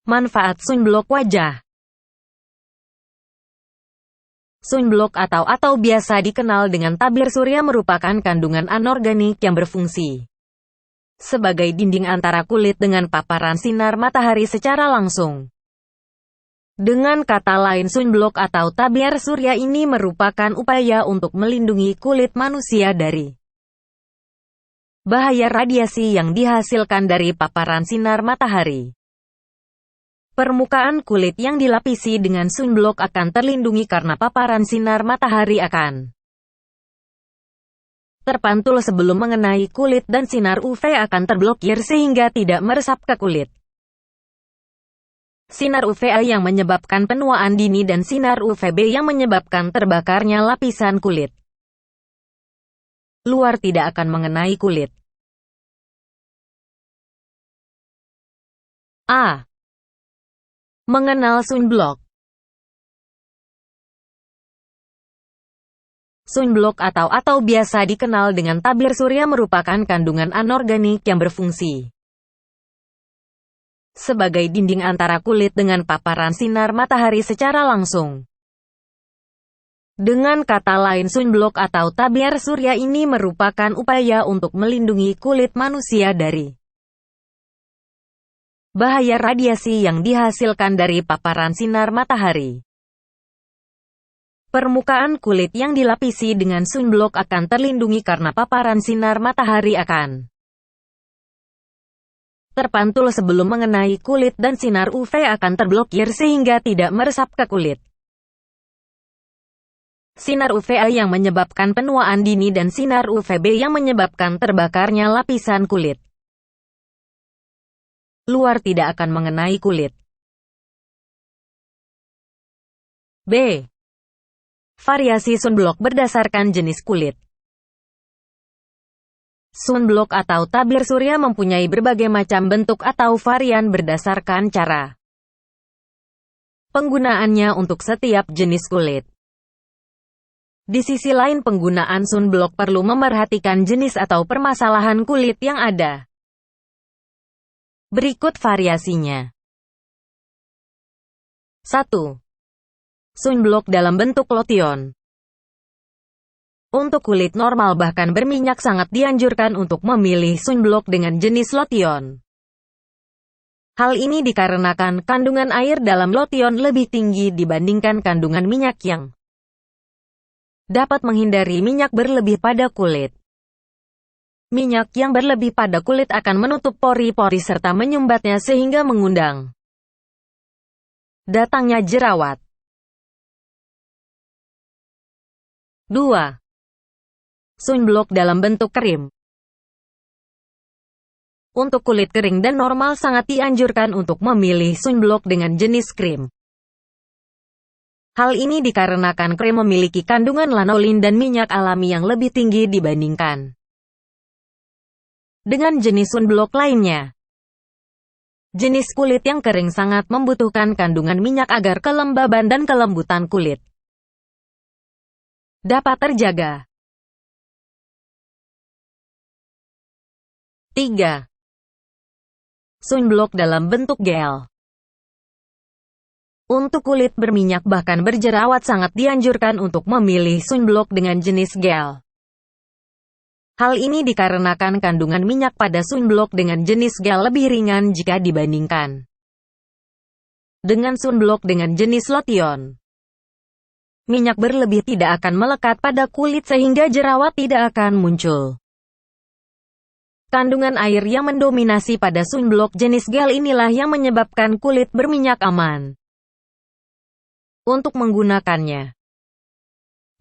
Manfaat sunblock wajah. Sunblock atau biasa dikenal dengan tabir surya merupakan kandungan anorganik yang berfungsi sebagai dinding antara kulit dengan paparan sinar matahari secara langsung. Dengan kata lain, sunblock atau tabir surya ini merupakan upaya untuk melindungi kulit manusia dari bahaya radiasi yang dihasilkan dari paparan sinar matahari. Permukaan kulit yang dilapisi dengan sunblock akan terlindungi karena paparan sinar matahari akan terpantul sebelum mengenai kulit dan sinar UV akan terblokir sehingga tidak meresap ke kulit. Sinar UVA yang menyebabkan penuaan dini dan sinar UVB yang menyebabkan terbakarnya lapisan kulit luar tidak akan mengenai kulit. A. Mengenal sunblock. Sunblock atau biasa dikenal dengan tabir surya merupakan kandungan anorganik yang berfungsi sebagai dinding antara kulit dengan paparan sinar matahari secara langsung. Dengan kata lain, sunblock atau tabir surya ini merupakan upaya untuk melindungi kulit manusia dari bahaya radiasi yang dihasilkan dari paparan sinar matahari. Permukaan kulit yang dilapisi dengan sunblock akan terlindungi karena paparan sinar matahari akan terpantul sebelum mengenai kulit dan sinar UV akan terblokir sehingga tidak meresap ke kulit. Sinar UVA yang menyebabkan penuaan dini dan sinar UVB yang menyebabkan terbakarnya lapisan kulit luar tidak akan mengenai kulit. B. Variasi sunblock berdasarkan jenis kulit. Sunblock atau tabir surya mempunyai berbagai macam bentuk atau varian berdasarkan cara penggunaannya untuk setiap jenis kulit. Di sisi lain, penggunaan sunblock perlu memerhatikan jenis atau permasalahan kulit yang ada. Berikut variasinya. 1. Sunblock dalam bentuk lotion. Untuk kulit normal bahkan berminyak sangat dianjurkan untuk memilih sunblock dengan jenis lotion. Hal ini dikarenakan kandungan air dalam lotion lebih tinggi dibandingkan kandungan minyak yang dapat menghindari minyak berlebih pada kulit. Minyak yang berlebih pada kulit akan menutup pori-pori serta menyumbatnya sehingga mengundang datangnya jerawat. 2. Sunblock dalam bentuk krim. Untuk kulit kering dan normal sangat dianjurkan untuk memilih sunblock dengan jenis krim. Hal ini dikarenakan krim memiliki kandungan lanolin dan minyak alami yang lebih tinggi dibandingkan dengan jenis sunblock lainnya. Jenis kulit yang kering sangat membutuhkan kandungan minyak agar kelembaban dan kelembutan kulit dapat terjaga. 3. Sunblock dalam bentuk gel. Untuk kulit berminyak bahkan berjerawat sangat dianjurkan untuk memilih sunblock dengan jenis gel. Hal ini dikarenakan kandungan minyak pada sunblock dengan jenis gel lebih ringan jika dibandingkan dengan sunblock dengan jenis lotion. Minyak berlebih tidak akan melekat pada kulit sehingga jerawat tidak akan muncul. Kandungan air yang mendominasi pada sunblock jenis gel inilah yang menyebabkan kulit berminyak aman untuk menggunakannya.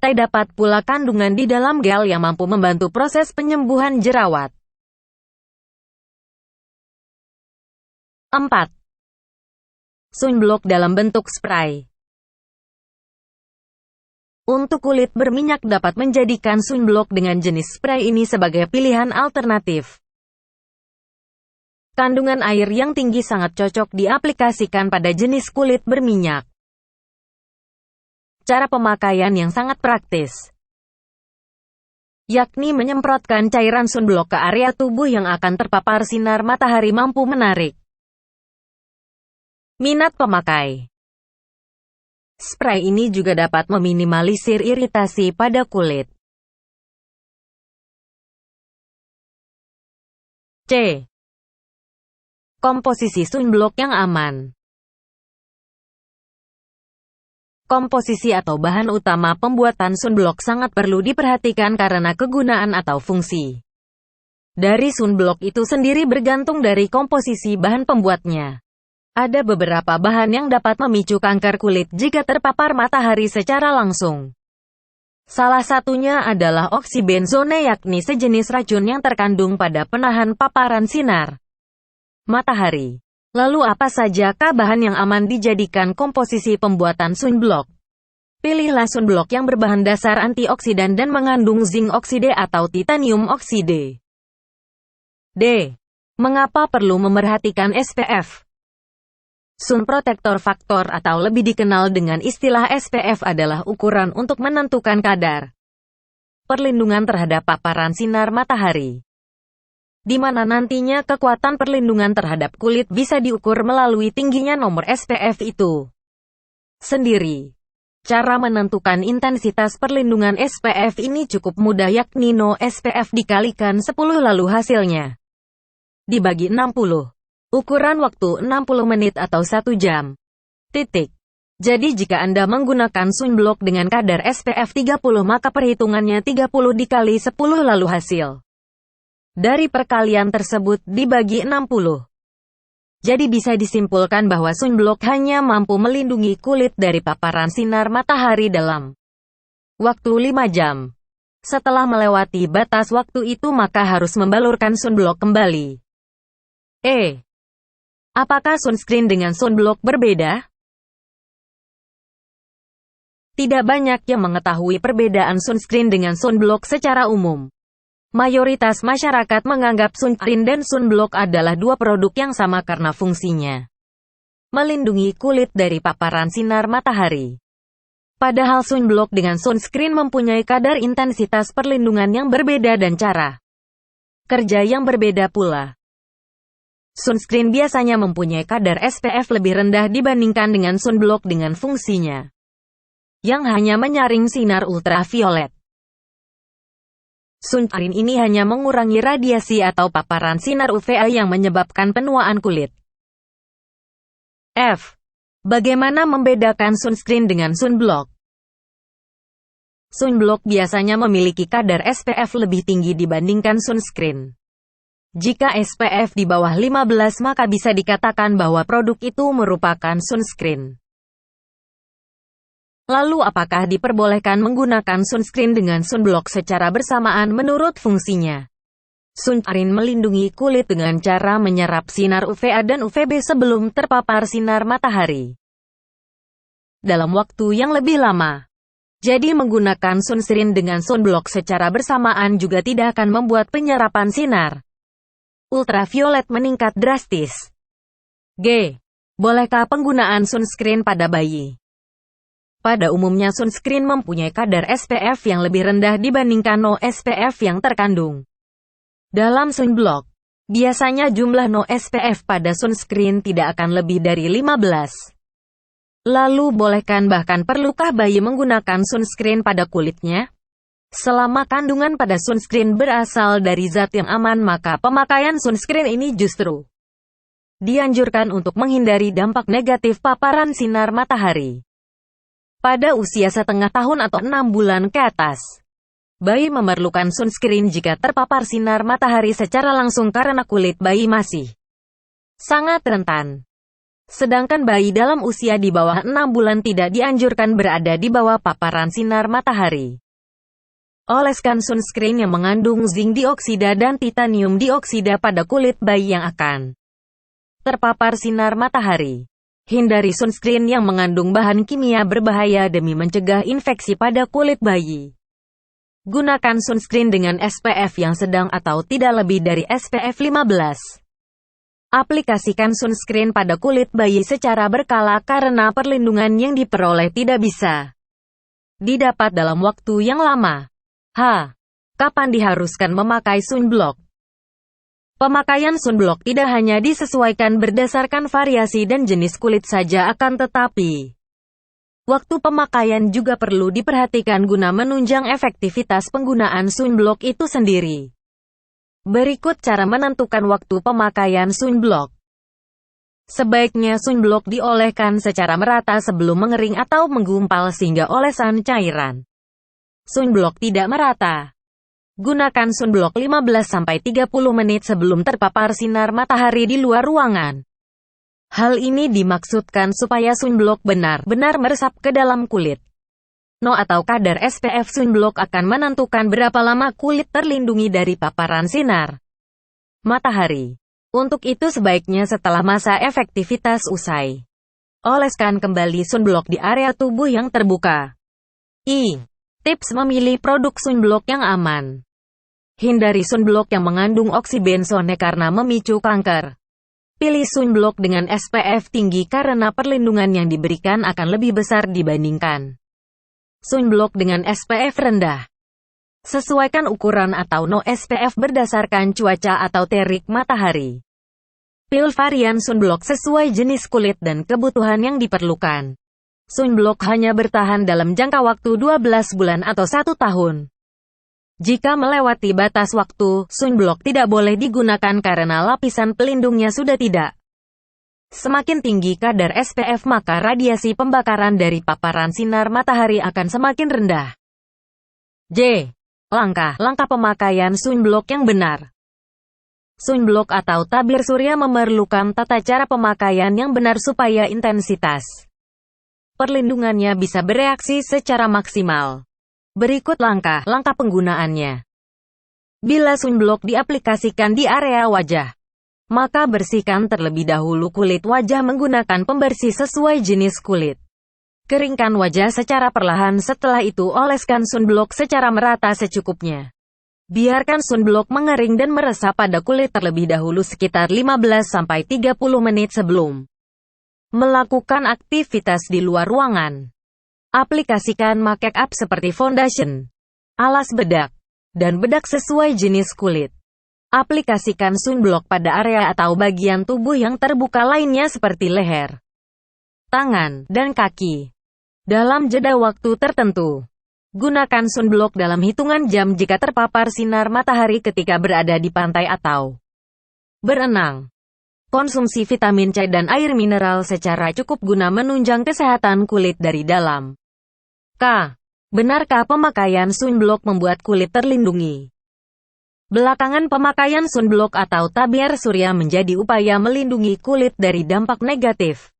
Terdapat pula kandungan di dalam gel yang mampu membantu proses penyembuhan jerawat. 4. Sunblock dalam bentuk spray. Untuk kulit berminyak dapat menjadikan sunblock dengan jenis spray ini sebagai pilihan alternatif. Kandungan air yang tinggi sangat cocok diaplikasikan pada jenis kulit berminyak. Cara pemakaian yang sangat praktis, yakni menyemprotkan cairan sunblock ke area tubuh yang akan terpapar sinar matahari mampu menarik Minat pemakai. Spray ini juga dapat meminimalisir iritasi pada kulit. C. Komposisi sunblock yang aman. Komposisi atau bahan utama pembuatan sunblock sangat perlu diperhatikan karena kegunaan atau fungsi dari sunblock itu sendiri bergantung dari komposisi bahan pembuatnya. Ada beberapa bahan yang dapat memicu kanker kulit jika terpapar matahari secara langsung. Salah satunya adalah oksibenzone, yakni sejenis racun yang terkandung pada penahan paparan sinar matahari. Lalu apa sajakah bahan yang aman dijadikan komposisi pembuatan sunblock? Pilihlah sunblock yang berbahan dasar antioksidan dan mengandung zinc oksida atau titanium oksida. D. Mengapa perlu memerhatikan SPF? Sun Protector Factor atau lebih dikenal dengan istilah SPF adalah ukuran untuk menentukan kadar perlindungan terhadap paparan sinar matahari, di mana nantinya kekuatan perlindungan terhadap kulit bisa diukur melalui tingginya nomor SPF itu sendiri. Cara menentukan intensitas perlindungan SPF ini cukup mudah, yakni no SPF dikalikan 10 lalu hasilnya dibagi 60. Ukuran waktu 60 menit atau 1 jam. Titik. Jadi jika Anda menggunakan sunblock dengan kadar SPF 30 maka perhitungannya 30 dikali 10 lalu hasil dari perkalian tersebut dibagi 60. Jadi bisa disimpulkan bahwa sunblock hanya mampu melindungi kulit dari paparan sinar matahari dalam waktu 5 jam. Setelah melewati batas waktu itu maka harus membalurkan sunblock kembali. Apakah sunscreen dengan sunblock berbeda? Tidak banyak yang mengetahui perbedaan sunscreen dengan sunblock secara umum. Mayoritas masyarakat menganggap sunscreen dan sunblock adalah dua produk yang sama karena fungsinya melindungi kulit dari paparan sinar matahari. Padahal sunblock dengan sunscreen mempunyai kadar intensitas perlindungan yang berbeda dan cara kerja yang berbeda pula. Sunscreen biasanya mempunyai kadar SPF lebih rendah dibandingkan dengan sunblock dengan fungsinya yang hanya menyaring sinar ultraviolet. Sunscreen ini hanya mengurangi radiasi atau paparan sinar UVA yang menyebabkan penuaan kulit. F. Bagaimana membedakan sunscreen dengan sunblock? Sunblock biasanya memiliki kadar SPF lebih tinggi dibandingkan sunscreen. Jika SPF di bawah 15 maka bisa dikatakan bahwa produk itu merupakan sunscreen. Lalu apakah diperbolehkan menggunakan sunscreen dengan sunblock secara bersamaan menurut fungsinya? Sunscreen melindungi kulit dengan cara menyerap sinar UVA dan UVB sebelum terpapar sinar matahari dalam waktu yang lebih lama. Jadi menggunakan sunscreen dengan sunblock secara bersamaan juga tidak akan membuat penyerapan sinar ultraviolet meningkat drastis. G. Bolehkah penggunaan sunscreen pada bayi? Pada umumnya sunscreen mempunyai kadar SPF yang lebih rendah dibandingkan no SPF yang terkandung dalam sunblock. Biasanya jumlah no SPF pada sunscreen tidak akan lebih dari 15. Lalu bahkan perlukah bayi menggunakan sunscreen pada kulitnya? Selama kandungan pada sunscreen berasal dari zat yang aman maka pemakaian sunscreen ini justru dianjurkan untuk menghindari dampak negatif paparan sinar matahari. Pada usia setengah tahun atau 6 bulan ke atas, bayi memerlukan sunscreen jika terpapar sinar matahari secara langsung karena kulit bayi masih sangat rentan. Sedangkan bayi dalam usia di bawah 6 bulan tidak dianjurkan berada di bawah paparan sinar matahari. Oleskan sunscreen yang mengandung zinc dioksida dan titanium dioksida pada kulit bayi yang akan terpapar sinar matahari. Hindari sunscreen yang mengandung bahan kimia berbahaya demi mencegah infeksi pada kulit bayi. Gunakan sunscreen dengan SPF yang sedang atau tidak lebih dari SPF 15. Aplikasikan sunscreen pada kulit bayi secara berkala karena perlindungan yang diperoleh tidak bisa didapat dalam waktu yang lama. Kapan diharuskan memakai sunblock? Pemakaian sunblock tidak hanya disesuaikan berdasarkan variasi dan jenis kulit saja, akan tetapi waktu pemakaian juga perlu diperhatikan guna menunjang efektivitas penggunaan sunblock itu sendiri. Berikut cara menentukan waktu pemakaian sunblock. Sebaiknya sunblock dioleskan secara merata sebelum mengering atau menggumpal sehingga olesan cairan sunblock tidak merata. Gunakan sunblock 15-30 menit sebelum terpapar sinar matahari di luar ruangan. Hal ini dimaksudkan supaya sunblock benar-benar meresap ke dalam kulit. Atau kadar SPF sunblock akan menentukan berapa lama kulit terlindungi dari paparan sinar matahari. Untuk itu sebaiknya setelah masa efektivitas usai, oleskan kembali sunblock di area tubuh yang terbuka. Tips memilih produk sunblock yang aman. Hindari sunblock yang mengandung oksybenzone karena memicu kanker. Pilih sunblock dengan SPF tinggi karena perlindungan yang diberikan akan lebih besar dibandingkan sunblock dengan SPF rendah. Sesuaikan ukuran atau no SPF berdasarkan cuaca atau terik matahari. Pilih varian sunblock sesuai jenis kulit dan kebutuhan yang diperlukan. Sunblock hanya bertahan dalam jangka waktu 12 bulan atau 1 tahun. Jika melewati batas waktu, sunblock tidak boleh digunakan karena lapisan pelindungnya sudah tidak. Semakin tinggi kadar SPF maka radiasi pembakaran dari paparan sinar matahari akan semakin rendah. Langkah pemakaian sunblock yang benar. Sunblock atau tabir surya memerlukan tata cara pemakaian yang benar supaya intensitas perlindungannya bisa bereaksi secara maksimal. Berikut langkah penggunaannya. Bila sunblock diaplikasikan di area wajah, maka bersihkan terlebih dahulu kulit wajah menggunakan pembersih sesuai jenis kulit. Keringkan wajah secara perlahan, setelah itu oleskan sunblock secara merata secukupnya. Biarkan sunblock mengering dan meresap pada kulit terlebih dahulu sekitar 15-30 menit sebelum melakukan aktivitas di luar ruangan. Aplikasikan make up seperti foundation, alas bedak, dan bedak sesuai jenis kulit. Aplikasikan sunblock pada area atau bagian tubuh yang terbuka lainnya seperti leher, tangan, dan kaki. Dalam jeda waktu tertentu. Gunakan sunblock dalam hitungan jam jika terpapar sinar matahari ketika berada di pantai atau berenang. Konsumsi vitamin C dan air mineral secara cukup guna menunjang kesehatan kulit dari dalam. Benarkah pemakaian sunblock membuat kulit terlindungi? Belakangan pemakaian sunblock atau tabir surya menjadi upaya melindungi kulit dari dampak negatif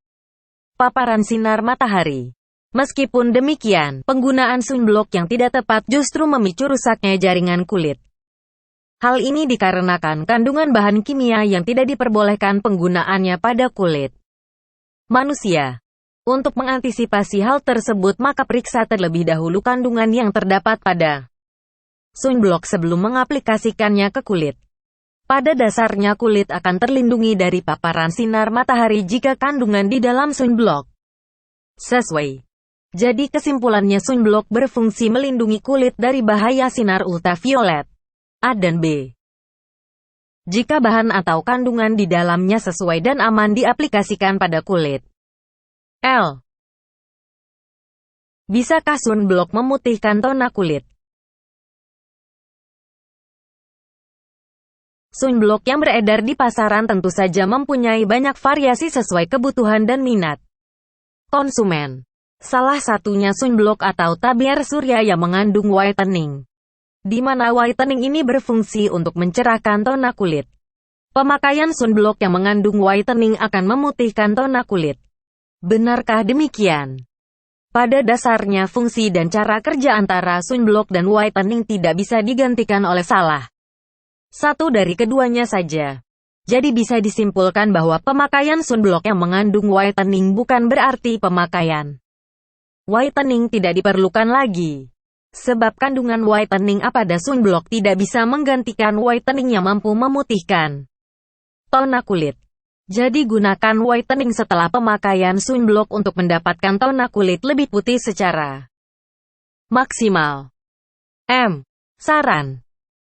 paparan sinar matahari. Meskipun demikian, penggunaan sunblock yang tidak tepat justru memicu rusaknya jaringan kulit. Hal ini dikarenakan kandungan bahan kimia yang tidak diperbolehkan penggunaannya pada kulit manusia. Untuk mengantisipasi hal tersebut maka periksa terlebih dahulu kandungan yang terdapat pada sunblock sebelum mengaplikasikannya ke kulit. Pada dasarnya kulit akan terlindungi dari paparan sinar matahari jika kandungan di dalam sunblock sesuai. Jadi kesimpulannya sunblock berfungsi melindungi kulit dari bahaya sinar ultraviolet A dan B. Jika bahan atau kandungan di dalamnya sesuai dan aman diaplikasikan pada kulit. Bisakah sunblock memutihkan tona kulit? Sunblock yang beredar di pasaran tentu saja mempunyai banyak variasi sesuai kebutuhan dan minat konsumen. Salah satunya sunblock atau tabir surya yang mengandung whitening, di mana whitening ini berfungsi untuk mencerahkan tona kulit. Pemakaian sunblock yang mengandung whitening akan memutihkan tona kulit. Benarkah demikian? Pada dasarnya fungsi dan cara kerja antara sunblock dan whitening tidak bisa digantikan oleh salah satu dari keduanya saja. Jadi bisa disimpulkan bahwa pemakaian sunblock yang mengandung whitening bukan berarti pemakaian whitening tidak diperlukan lagi. Sebab kandungan whitening pada sunblock tidak bisa menggantikan whitening yang mampu memutihkan tona kulit. Jadi gunakan whitening setelah pemakaian sunblock untuk mendapatkan tona kulit lebih putih secara maksimal. Saran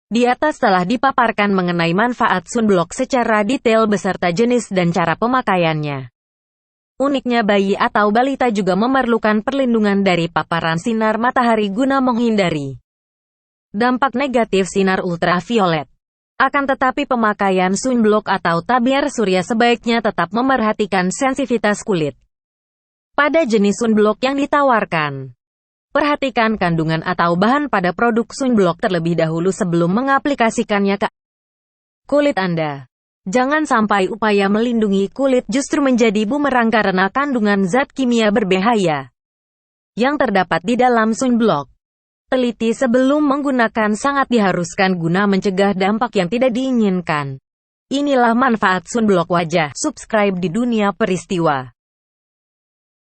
Di atas telah dipaparkan mengenai manfaat sunblock secara detail beserta jenis dan cara pemakaiannya. Uniknya bayi atau balita juga memerlukan perlindungan dari paparan sinar matahari guna menghindari dampak negatif sinar ultraviolet. Akan tetapi pemakaian sunblock atau tabir surya sebaiknya tetap memerhatikan sensitivitas kulit pada jenis sunblock yang ditawarkan. Perhatikan kandungan atau bahan pada produk sunblock terlebih dahulu sebelum mengaplikasikannya ke kulit Anda. Jangan sampai upaya melindungi kulit justru menjadi bumerang karena kandungan zat kimia berbahaya yang terdapat di dalam sunblock. Teliti sebelum menggunakan sangat diharuskan guna mencegah dampak yang tidak diinginkan. Inilah manfaat sunblock wajah. Subscribe di Dunia Peristiwa.